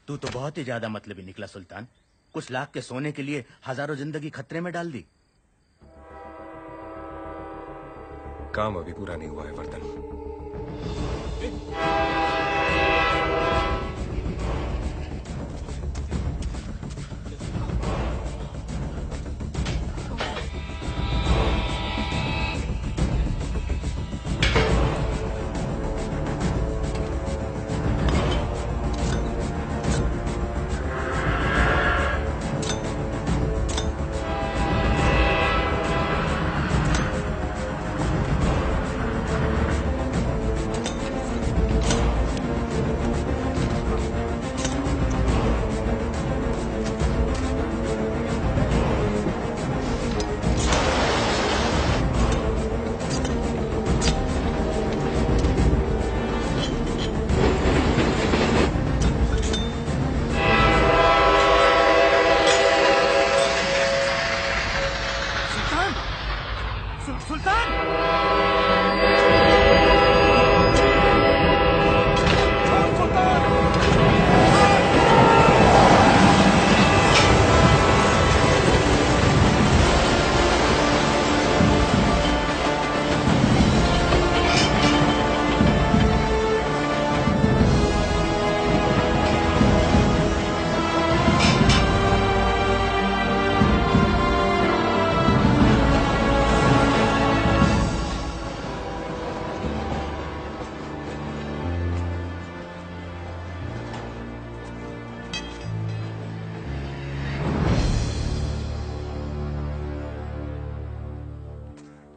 तू तो बहुत ही ज्यादा मतलबी निकला सुल्तान। कुछ लाख के सोने के लिए हजारों जिंदगी खतरे में डाल दी। काम अभी पूरा नहीं हुआ है वर्दन।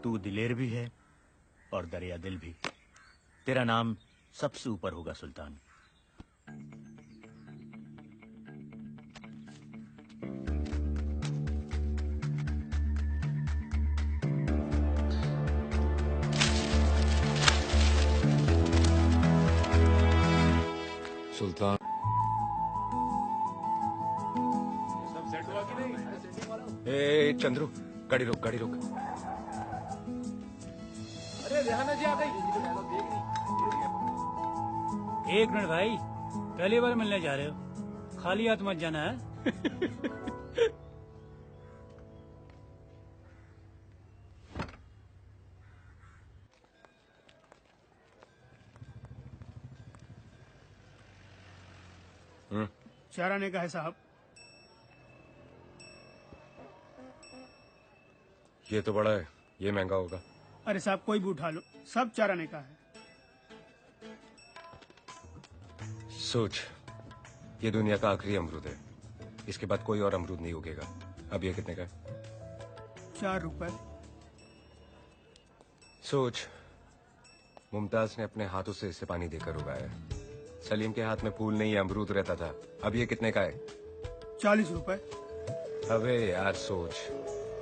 तू दिलेर भी है और दरिया दिल भी। तेरा नाम सबसे ऊपर होगा सुल्तान। सुल्तान ए चंद्रू, गाड़ी रोक गाड़ी रोक। अरे रेहाना जी आ गई। एक मिनट भाई, पहली बार मिलने जा रहे हो, खाली हाथ मत जाना है। चार आने का है साहब। ये तो बड़ा है, ये महंगा होगा। अरे साहब कोई भी उठा लो, सब 4 आने का है। सोच, ये दुनिया का आखिरी अमरूद है, इसके बाद कोई और अमरूद नहीं उगेगा। अब ये कितने का है? 4 रुपए। सोच, मुमताज ने अपने हाथों से इसे पानी देकर उगाया है। सलीम के हाथ में फूल नहीं अमरूद रहता था। अब ये कितने का है? 40 रुपए। अबे यार सोच,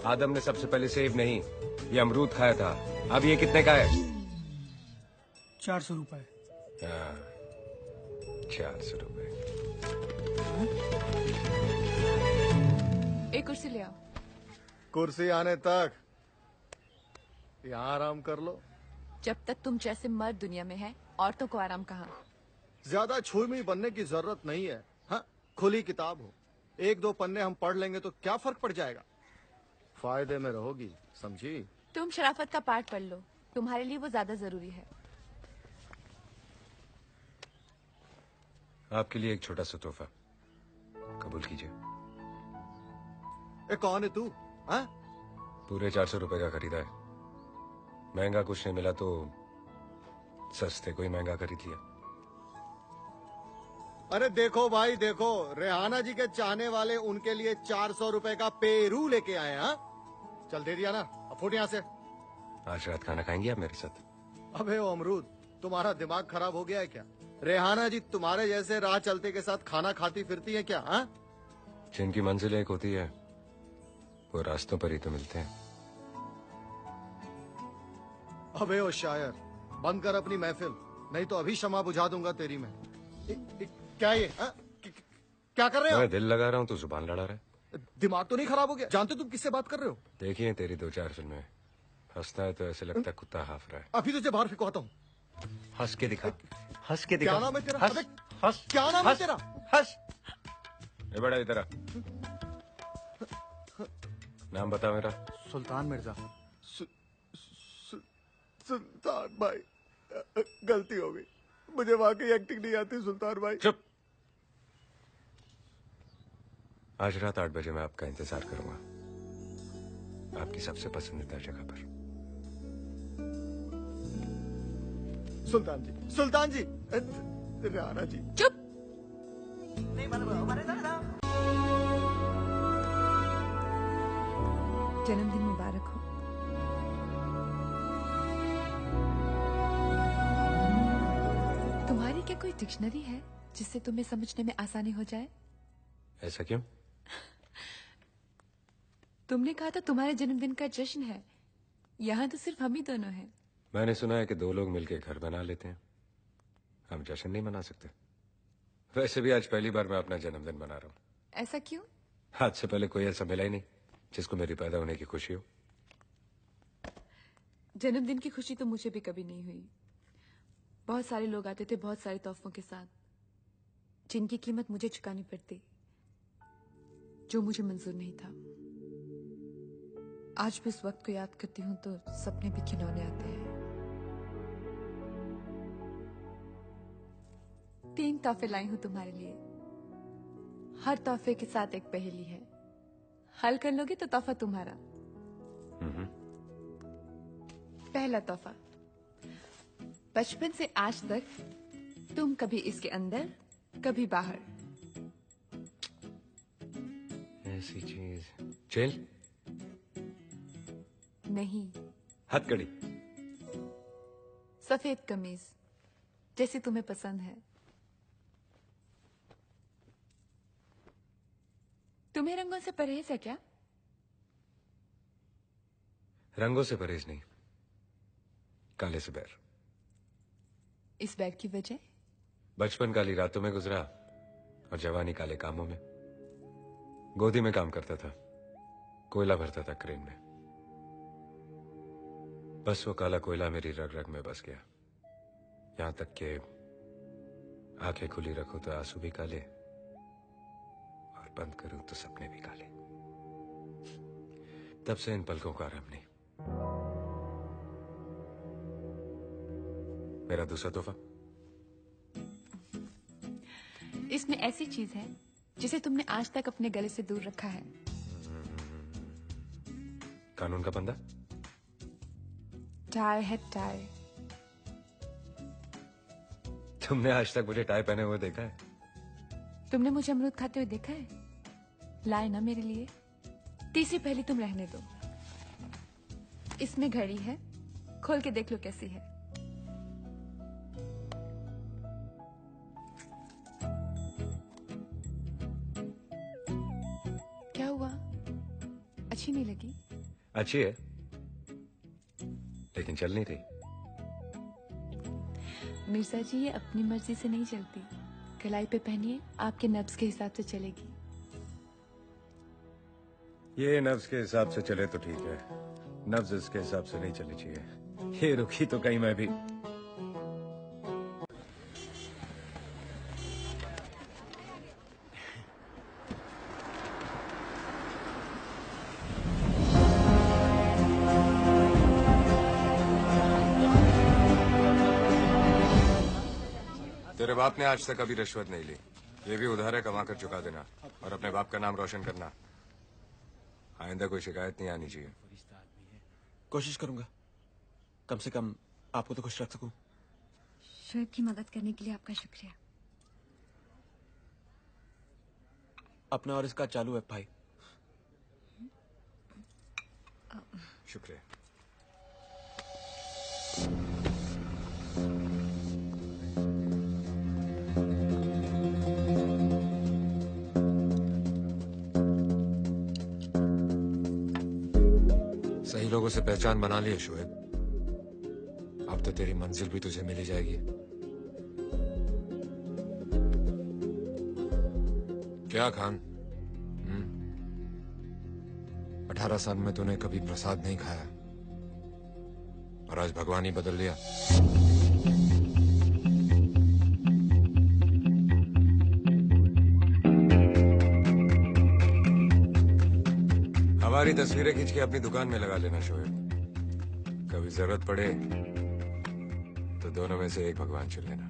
आदम ने सबसे पहले सेब नहीं, ये अमरूद खाया था। अब ये कितने का है? 400 रुपए। 400 रुपए। एक कुर्सी ले आओ। कुर्सी आने तक यहाँ आराम कर लो। जब तक तुम जैसे मर्द दुनिया में है, औरतों को आराम कहाँ। ज्यादा छुई बनने की जरूरत नहीं है। हाँ, खुली किताब हो, 1-2 पन्ने हम पढ़ लेंगे तो क्या फर्क पड़ जाएगा। फायदे में रहोगी, समझी? तुम शराफत का पाठ पढ़ लो, तुम्हारे लिए वो ज्यादा जरूरी है। आपके लिए एक छोटा सा तोहफा, कबूल कीजिए। कौन है तू? हाँ? पूरे 400 रुपए का खरीदा है। महंगा कुछ नहीं मिला तो सस्ते को ही महंगा खरीद लिया। अरे देखो भाई देखो, रेहाना जी के चाहने वाले उनके लिए 400 रुपए का पेरू लेके आए। हाँ, चल दे दिया ना, अब फुट यहाँ से। आज रात खाना खाएंगे आप मेरे साथ? अबे ओ अमरूद, तुम्हारा दिमाग खराब हो गया है क्या? रेहाना जी तुम्हारे जैसे राह चलते के साथ खाना खाती फिरती है क्या? हाँ, जिनकी मंजिल एक होती है वो रास्तों पर ही तो मिलते हैं। अबे ओ शायर, बंद कर अपनी महफिल, नहीं तो अभी शमा बुझा दूंगा तेरी मैं। क्या ये? क्या कर रहे हो? मैं दिल लगा रहा हूँ तो जुबान लड़ा रहा है। दिमाग तो नहीं खराब हो गया? जानते तुम किससे बात कर रहे हो? देखिए तेरी 2-4 फिल्में, हंसता है तो ऐसे लगता है कुत्ता हाफ रहा है। अभी तुझे बाहर फेंकवाता हूँ। हंस के दिखा, हंस के दिखा। क्या नाम है तेरा? हंस, हंस, क्या नाम है तेरा? हंस। ये बड़ा इधर आ। नाम बता मेरा। सुल्तान मिर्जा। सुल्तान भाई, गलती हो गई, मुझे वाकई एक्टिंग नहीं आती सुल्तान भाई। चुप। आज रात 8 बजे मैं आपका इंतजार करूंगा, आपकी सबसे पसंदीदा जगह पर। सुल्तान जी, राणा जी। चुप। जन्मदिन मुबारक हो। तुम्हारी क्या कोई डिक्शनरी है जिससे तुम्हें समझने में आसानी हो जाए? ऐसा क्यों? तुमने कहा था तुम्हारे जन्मदिन का जश्न है, यहाँ तो सिर्फ हम ही दोनों हैं। मैंने सुना है कि 2 लोग मिलकर घर बना लेते हैं, हम जश्न नहीं मना सकते। वैसे भी आज पहली बार मैं अपना जन्मदिन मना रहा हूँ। ऐसा क्यों? आज से पहले कोई ऐसा मिला ही नहीं जिसको मेरी पैदा होने की खुशी हो। जन्मदिन की खुशी तो मुझे भी कभी नहीं हुई। बहुत सारे लोग आते थे बहुत सारे तोहफों के साथ, जिनकी कीमत मुझे चुकानी पड़ती, जो मुझे मंजूर नहीं था। आज भी उस वक्त को याद करती हूँ तो सपने भी खिलौने आते हैं। 3 तोहफे लाई हूं तुम्हारे लिए। हर तोहफे के साथ एक पहेली है, हल कर लोगे तो तोहफा तुम्हारा। पहला तोहफा, बचपन से आज तक तुम कभी इसके अंदर कभी बाहर। ऐसी चीज। जेल? नहीं। हथकड़ी? सफेद कमीज, जैसी तुम्हें पसंद है। तुम्हें रंगों से परहेज है क्या? रंगों से परहेज नहीं, काले से बैर। इस बैर की वजह? बचपन काली रातों में गुजरा और जवानी काले कामों में। गोदी में काम करता था, कोयला भरता था क्रेन में। बस वो काला कोयला मेरी रग रग में बस गया, यहां तक कि आंखें खुली रखो तो आंसू भी काले और बंद करूं तो सपने भी काले। तब से इन पलकों का आराम नहीं। मेरा दूसरा तोहफा, इसमें ऐसी चीज है जिसे तुमने आज तक अपने गले से दूर रखा है। कानून का बंदा? टाई है टाई। तुमने आज तक मुझे टाई पहने हुए देखा है? तुमने मुझे अमरूद खाते हुए देखा है? लाए ना मेरे लिए। तीसरी पहली तुम रहने दो। इसमें घड़ी है, खोल के देख लो कैसी है। क्या हुआ, अच्छी नहीं लगी? अच्छी है लेकिन चल नहीं रही। मिर्जा जी, ये अपनी मर्जी से नहीं चलती। कलाई पे पहनिए, आपके नब्ज के हिसाब से चलेगी। ये नब्ज के हिसाब से चले तो ठीक है, नब्ज इसके हिसाब से नहीं चलनी चाहिए। ये रुकी तो कहीं मैं भी। तेरे बाप ने आज तक कभी रिश्वत नहीं ली, ये भी उधार है, कमा कर चुका देना और अपने बाप का नाम रोशन करना। आइंदा कोई शिकायत नहीं आनी चाहिए। कोशिश करूंगा, कम से कम आपको तो खुश रख सकूं। शोएब की मदद करने के लिए आपका शुक्रिया। अपना और इसका चालू है भाई। शुक्रिया। सही लोगों से पहचान बना ली है शोएब, अब तो तेरी मंजिल भी तुझे मिली जाएगी। क्या खान, 18 साल में तूने कभी प्रसाद नहीं खाया और आज भगवान ही बदल दिया। हमारी तस्वीरें खींच के अपनी दुकान में लगा लेना शोएब। कभी जरूरत पड़े तो दोनों में से एक भगवान चुन लेना।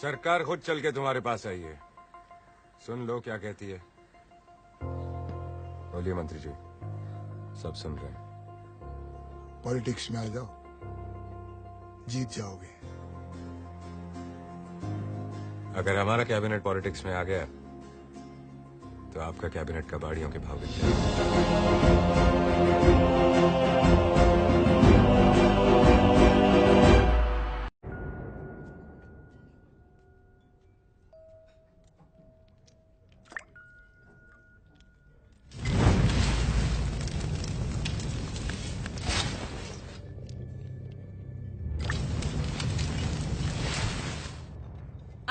सरकार खुद चल के तुम्हारे पास आई है। सुन लो क्या कहती है। बोलिए मंत्री जी, सब सुन रहे हैं। पॉलिटिक्स में आ जाओ, जीत जाओगे। अगर हमारा कैबिनेट पॉलिटिक्स में आ गया तो आपका कैबिनेट कबाड़ियों के भाव गिर जाएगा।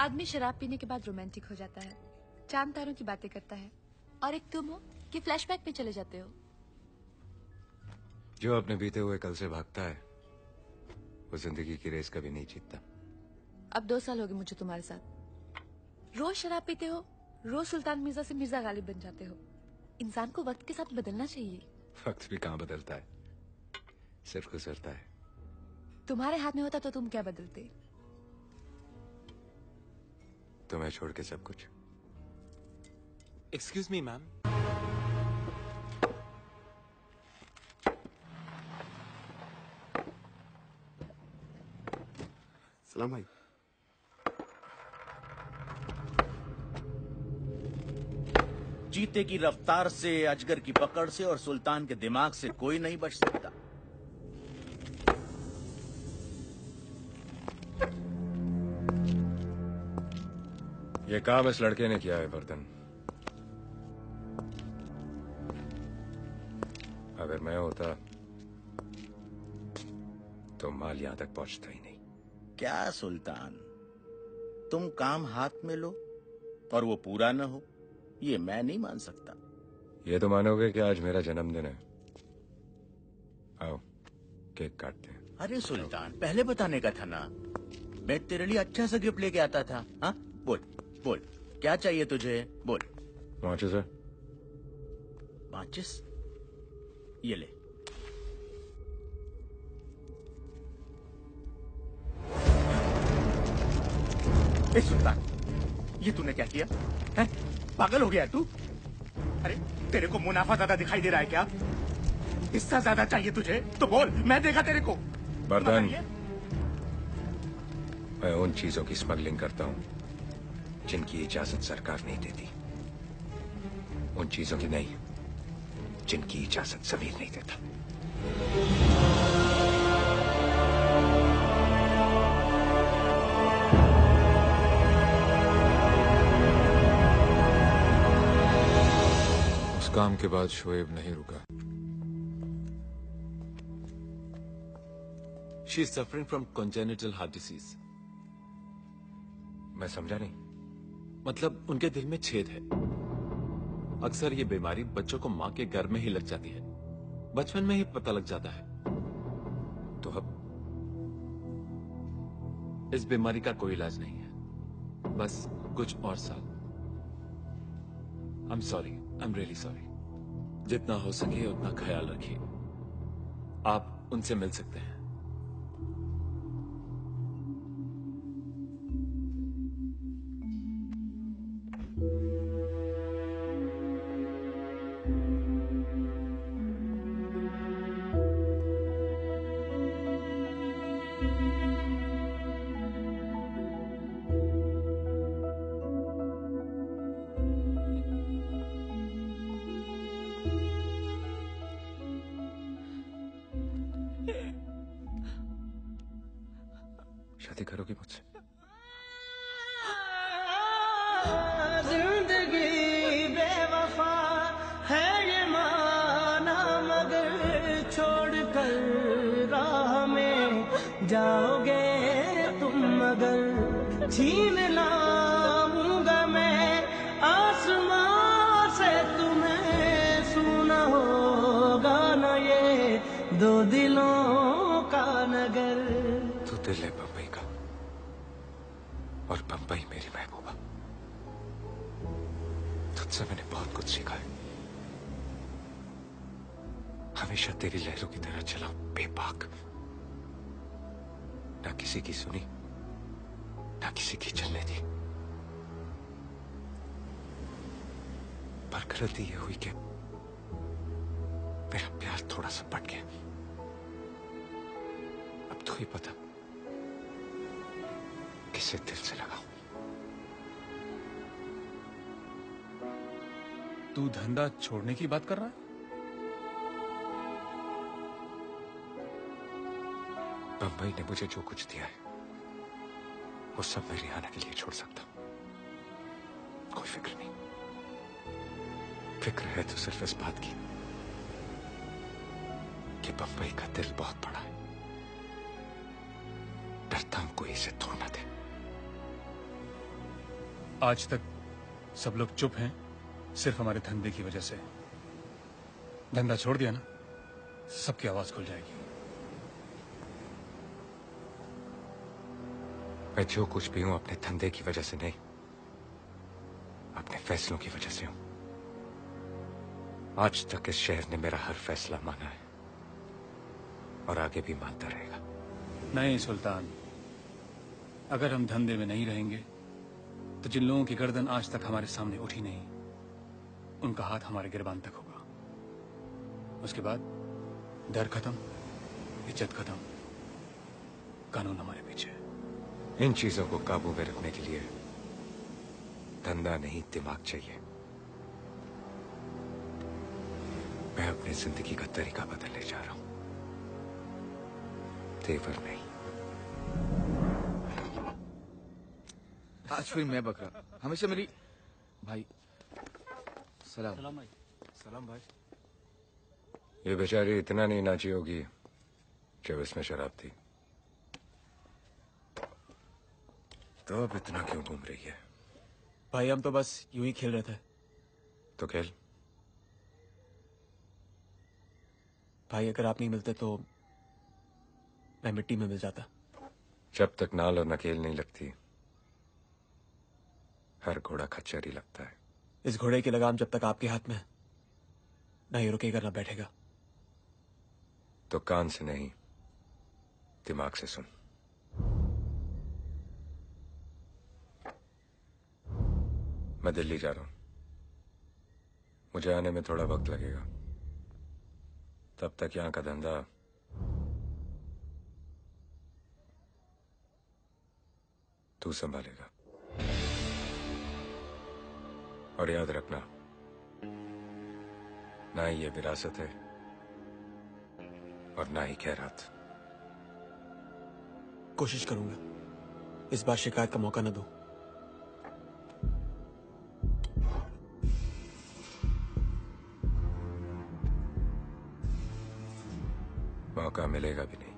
आदमी शराब पीने के बाद रोमांटिक हो जाता है, चांद तारों की बातें करता है, और एक तुम हो कि फ्लैशबैक में चले जाते हो। जो अपने बीते हुए कल से भागता है वो जिंदगी की रेस कभी नहीं जीतता। अब 2 साल हो गए मुझे तुम्हारे साथ। रोज शराब पीते हो, रोज सुल्तान मिर्जा से मिर्जा गालिब बन जाते हो। इंसान को वक्त के साथ बदलना चाहिए। वक्त भी कहाँ बदलता है, सिर्फ गुजरता है। तुम्हारे हाथ में होता तो तुम क्या बदलते? तुम्हें छोड़ के सब कुछ। Excuse me ma'am. सलाम भाई। चीते की रफ्तार से, अजगर की पकड़ से और सुल्तान के दिमाग से कोई नहीं बच सकता। ये काम इस लड़के ने किया है वर्धन। अगर मैं होता तो माल यहां तक पहुंचता ही नहीं। क्या सुल्तान, तुम काम हाथ में लो और वो पूरा न हो, ये मैं नहीं मान सकता। ये तो मानोगे कि आज मेरा जन्मदिन है। आओ केक काटते हैं। अरे सुल्तान, पहले बताने का था ना। मैं तेरे लिए अच्छा सा गिफ्ट लेके आता था। हाँ बोल बोल, क्या चाहिए तुझे, बोल। माचिस है? माचिस? ये ले। ए सुल्तान, ये तूने क्या किया है? पागल हो गया तू? अरे तेरे को मुनाफा ज्यादा दिखाई दे रहा है क्या? हिस्सा ज्यादा चाहिए तुझे तो बोल, मैं देगा तेरे को। वर्धन, मैं उन चीजों की स्मगलिंग करता हूं जिनकी इजाजत सरकार नहीं देती। उन चीजों की नहीं जिनकी इजाजत जमीर नहीं देता। उस काम के बाद शोएब नहीं रुका। She is suffering from congenital heart disease. मैं समझा नहीं। मतलब उनके दिल में छेद है। अक्सर ये बीमारी बच्चों को मां के गर्भ में ही लग जाती है, बचपन में ही पता लग जाता है। तो अब इस बीमारी का कोई इलाज नहीं है, बस कुछ और साल। I am sorry, I am really sorry. जितना हो सके उतना ख्याल रखिए। आप उनसे मिल सकते हैं। शादी करोगी मुझसे? जिंदगी बेवफा है ये माना, मगर छोड़ कर राह में जाओगे तुम, मगर छीन लाऊंगा मैं आसमां से तुम्हें, सुना होगा ना ये दो दिलों का नगर। तू दिल है बम्बई का और बम्बई मेरी महबूबा। तुझसे मैंने बहुत कुछ सीखा है। हमेशा तेरी लहरों की तरह चला बेबाक, ना किसी की सुनी ना किसी की चलने दी। पर गलती यह हुई कि मेरा प्यार थोड़ा सा पट गया। अब तो ही पता किसे दिल से लगाऊं। तू धंधा छोड़ने की बात कर रहा है? बंबई ने मुझे जो कुछ दिया है वो सब मैं रिहाना के लिए छोड़ सकता हूं। कोई फिक्र नहीं। फिक्र है तो सिर्फ इस बात की कि बंबई का दिल बहुत बड़ा है। डरता हूं कोई इसे तोड़ ना दे। आज तक सब लोग चुप हैं सिर्फ हमारे धंधे की वजह से। धंधा छोड़ दिया ना, सबकी आवाज खुल जाएगी। मैं जो कुछ भी हूं अपने धंधे की वजह से नहीं, अपने फैसलों की वजह से हूं। आज तक इस शहर ने मेरा हर फैसला माना है और आगे भी मानता रहेगा। नहीं सुल्तान, अगर हम धंधे में नहीं रहेंगे तो जिन लोगों की गर्दन आज तक हमारे सामने उठी नहीं, उनका हाथ हमारे गिरबान तक होगा। उसके बाद डर खत्म, इज्जत खत्म, कानून हमारे पीछे। इन चीजों को काबू में रखने के लिए धंधा नहीं दिमाग चाहिए। मैं अपनी जिंदगी का तरीका बदलने जा रहा हूं, तेवर नहीं। आज फिर मैं बकरा, हमेशा मेरी भाई। सलाम। सलाम भाई। सलाम भाई। ये बेचारी इतना नहीं नाची होगी जब इसमें शराब थी, तो अब इतना क्यों घूम रही है? भाई हम तो बस यूं ही खेल रहे थे। तो खेल। भाई अगर आप नहीं मिलते तो मैं मिट्टी में मिल जाता। जब तक नाल और नकेल नहीं लगती, हर घोड़ा खच्चर ही लगता है। इस घोड़े की लगाम जब तक आपके हाथ में ना ही रुकेगा ना बैठेगा। तो कान से नहीं, दिमाग से सुन। मैं दिल्ली जा रहा हूं। मुझे आने में थोड़ा वक्त लगेगा। तब तक यहां का धंधा तू संभालेगा। और याद रखना, ना ही ये विरासत है और ना ही खैरात। कोशिश करूंगा इस बार शिकायत का मौका न दूं। मौका मिलेगा भी नहीं।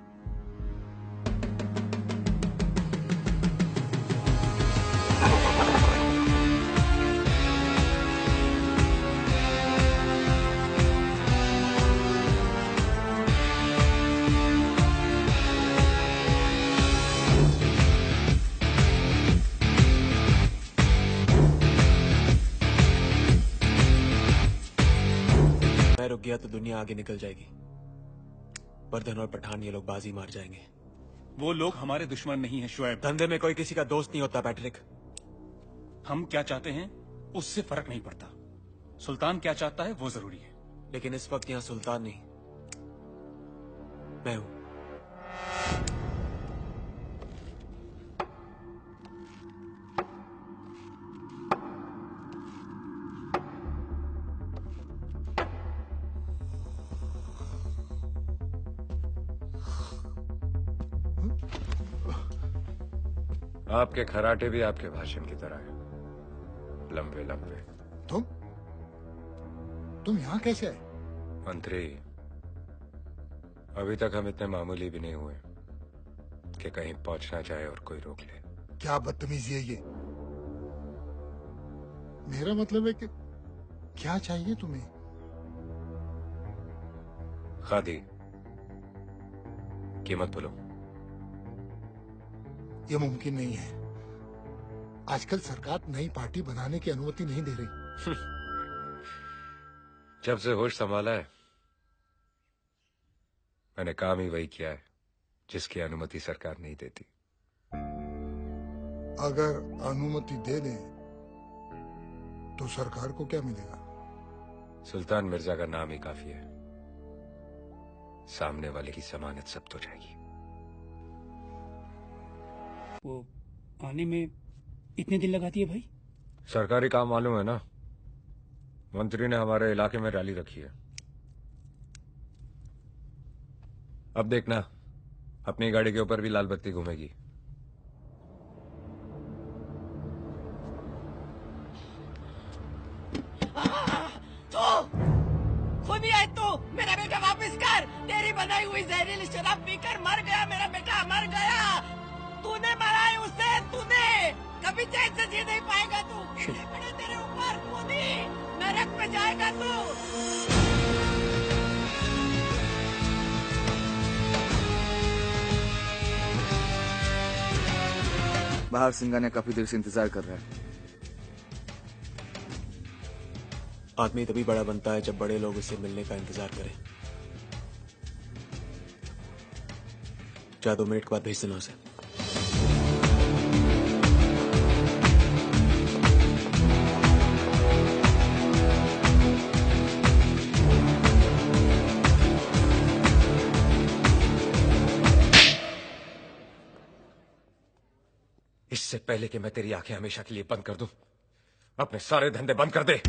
मैं रुक गया तो दुनिया आगे निकल जाएगी। वर्धन और पठान ये लोग बाजी मार जाएंगे। वो लोग हमारे दुश्मन नहीं हैं शुएब। धंधे में कोई किसी का दोस्त नहीं होता पैट्रिक। हम क्या चाहते हैं उससे फर्क नहीं पड़ता। सुल्तान क्या चाहता है वो जरूरी है। लेकिन इस वक्त यहां सुल्तान नहीं, मैं हूं। आपके खराटे भी आपके भाषण की तरह है, लंबे लंबे। तुम यहाँ कैसे आए? मंत्री, अभी तक हम इतने मामूली भी नहीं हुए कि कहीं पहुंचना चाहे और कोई रोक ले। क्या बदतमीजी है ये? मेरा मतलब है कि क्या चाहिए तुम्हें? खादी, कीमत बोलो। ये मुमकिन नहीं है। आजकल सरकार नई पार्टी बनाने की अनुमति नहीं दे रही। जब से होश संभाला है मैंने काम ही वही किया है जिसकी अनुमति सरकार नहीं देती। अगर अनुमति दे दें तो सरकार को क्या मिलेगा? सुल्तान मिर्जा का नाम ही काफी है, सामने वाले की जमानत सब तो जाएगी। वो आने में इतने दिन लगाती है भाई? सरकारी काम मालूम है ना, मंत्री ने हमारे इलाके में रैली रखी है। अब देखना अपनी गाड़ी के ऊपर भी लाल बत्ती घूमेगी। तो खुद ही है तू, मेरा बेटा वापस कर। तेरी बनाई हुई जहरीली शराब पीकर मर गया मेरा बेटा, मर गया। तूने मारा है उसे, तूने। कभी चैन से जी नहीं पाएगा तू। कीड़े पड़े तेरे ऊपर, खुद ही नरक में जाएगा तू। बाहर सिंगानिया काफी देर से इंतजार कर रहा है। आदमी तभी बड़ा बनता है जब बड़े लोग उससे मिलने का इंतजार करें। चाहे 2 मिनट के बाद भेज देना उसे। इससे पहले कि मैं तेरी आंखें हमेशा के लिए बंद कर दूं, अपने सारे धंधे बंद कर दे।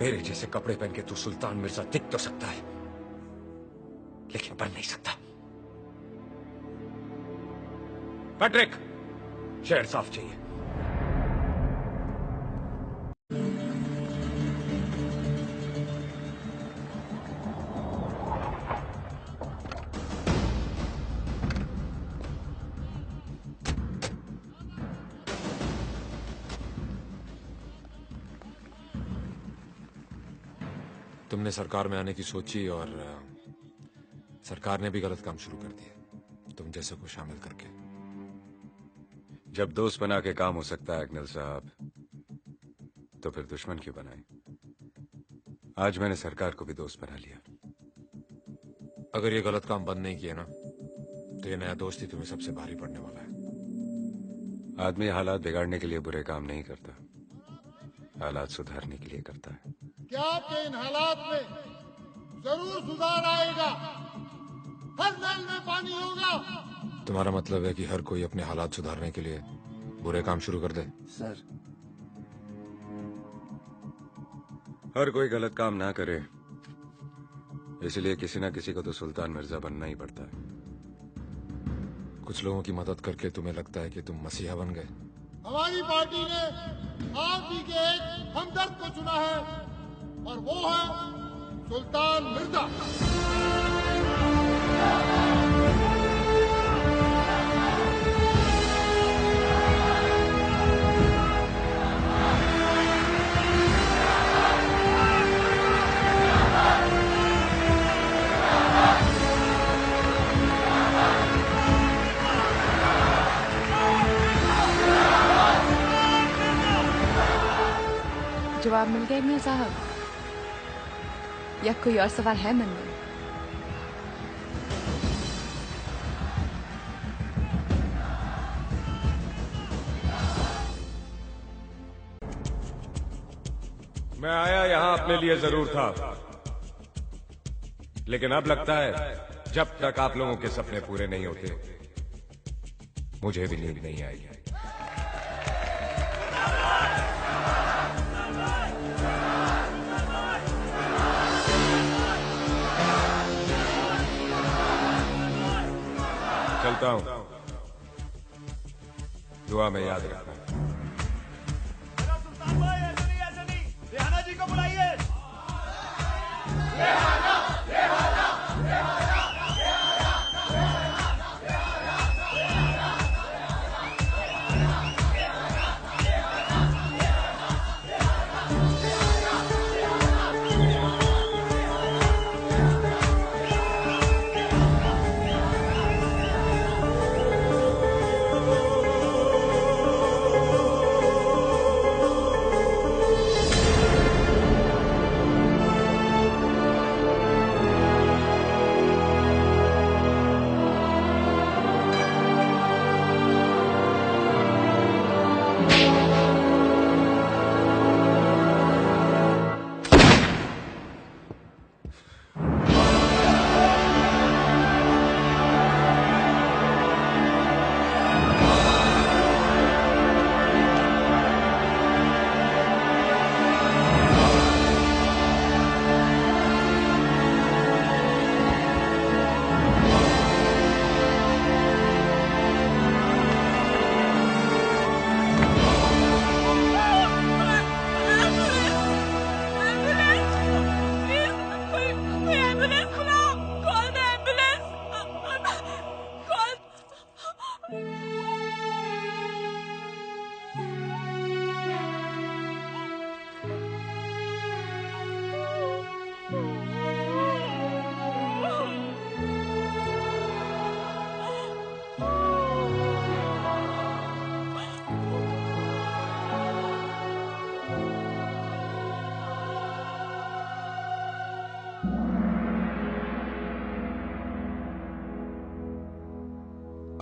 मेरे जैसे कपड़े पहन के तू सुल्तान मिर्जा दिख तो सकता है लेकिन बन नहीं सकता। पैट्रिक, शहर साफ चाहिए। तुमने सरकार में आने की सोची और सरकार ने भी गलत काम शुरू कर दिया तुम जैसे को शामिल करके। जब दोस्त बना के काम हो सकता है अकनल साहब, तो फिर दुश्मन क्यों बनाए? आज मैंने सरकार को भी दोस्त बना लिया। अगर ये गलत काम बंद नहीं किया ना तो ये नया दोस्त ही तुम्हें सबसे भारी पड़ने वाला है। आदमी हालात बिगाड़ने के लिए बुरे काम नहीं करता, हालात सुधारने के लिए करता है। क्या आपके इन हालात में जरूर सुधार आएगा? हर नल में पानी होगा। तुम्हारा मतलब है कि हर कोई अपने हालात सुधारने के लिए बुरे काम शुरू कर दे? सर, हर कोई गलत काम ना करे, इसलिए किसी ना किसी को तो सुल्तान मिर्जा बनना ही पड़ता है। कुछ लोगों की मदद करके तुम्हें लगता है कि तुम मसीहा बन गए। हमारी पार्टी ने आप ही के एक हमदर्द को चुना है और वो है सुल्तान मिर्जा। जवाब मिल गया इब्ने साहब, या कोई और सवाल है मन में? मैं आया यहाँ अपने लिए जरूर था, लेकिन अब लगता है जब तक आप लोगों के सपने पूरे नहीं होते मुझे भी नींद नहीं आएगी। बोलता हूँ, दुआ में याद रखना। सुल्तान भाई ऐसे नहीं, रेहाना जी को बुलाइए।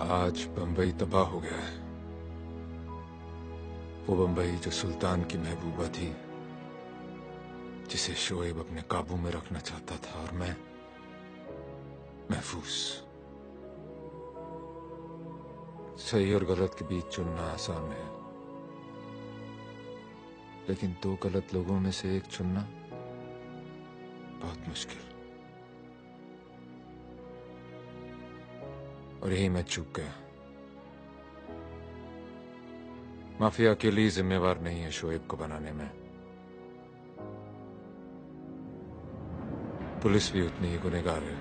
आज बंबई तबाह हो गया है। वो बंबई जो सुल्तान की महबूबा थी, जिसे शोएब अपने काबू में रखना चाहता था, और मैं महफूज। सही और गलत के बीच चुनना आसान है, लेकिन दो गलत लोगों में से एक चुनना बहुत मुश्किल। और यही मैं चूक गया। माफिया अकेली जिम्मेवार नहीं है शोएब को बनाने में, पुलिस भी उतनी ही गुनहगार है।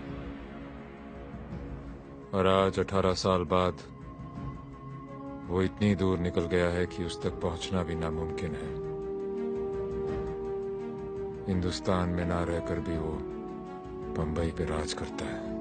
और आज 18 साल बाद वो इतनी दूर निकल गया है कि उस तक पहुंचना भी नामुमकिन है। हिंदुस्तान में ना रहकर भी वो बंबई पे राज करता है।